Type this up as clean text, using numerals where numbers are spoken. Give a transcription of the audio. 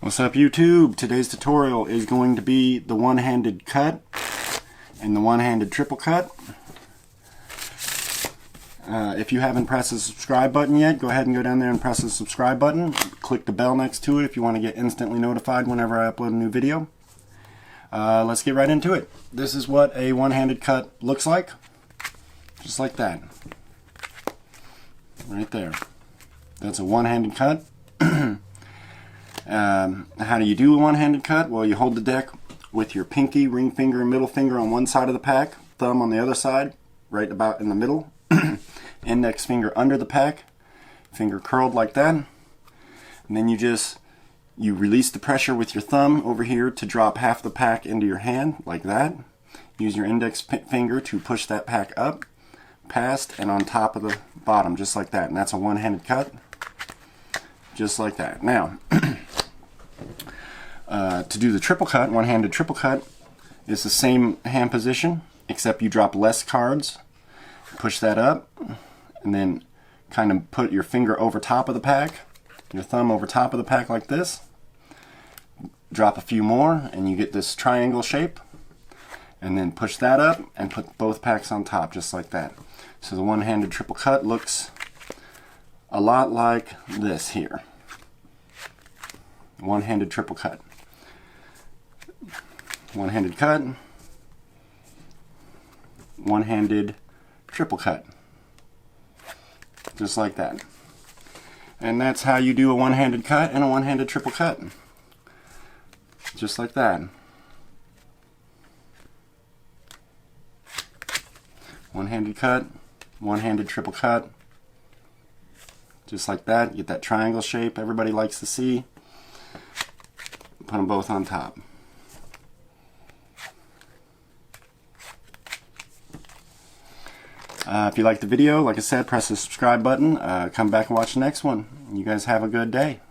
What's up, YouTube? Today's tutorial is going to be the one-handed cut and the one-handed triple cut. If you haven't pressed the subscribe button yet, go ahead and go down there and press the subscribe button. Click the bell next to it if you want to get instantly notified whenever I upload a new video. Let's get right into it. This is what a one-handed cut looks like. Just like that. Right there. That's a one-handed cut. How do you do a one-handed cut? Well, you hold the deck with your pinky, ring finger, and middle finger on one side of the pack, thumb on the other side, right about in the middle, index finger under the pack, finger curled like that, and then you release the pressure with your thumb over here to drop half the pack into your hand, like that. Use your index finger to push that pack up, past, and on top of the bottom, just like that, and that's a one-handed cut. Just like that. Now, to do the triple cut, one-handed triple cut, is the same hand position, except you drop less cards, push that up, and then kind of put your finger over top of the pack, your thumb over top of the pack like this, drop a few more, and you get this triangle shape, and then push that up, and put both packs on top, just like that. So the one-handed triple cut looks a lot like this here. One-handed triple cut. One-handed cut. One-handed triple cut. Just like that. And that's how you do a one-handed cut and a one-handed triple cut. Just like that. One-handed cut, one-handed triple cut. Just like that. Get that triangle shape everybody likes to see. Put them both on top. If you liked the video, like I said, press the subscribe button. Come back and watch the next one. You guys have a good day.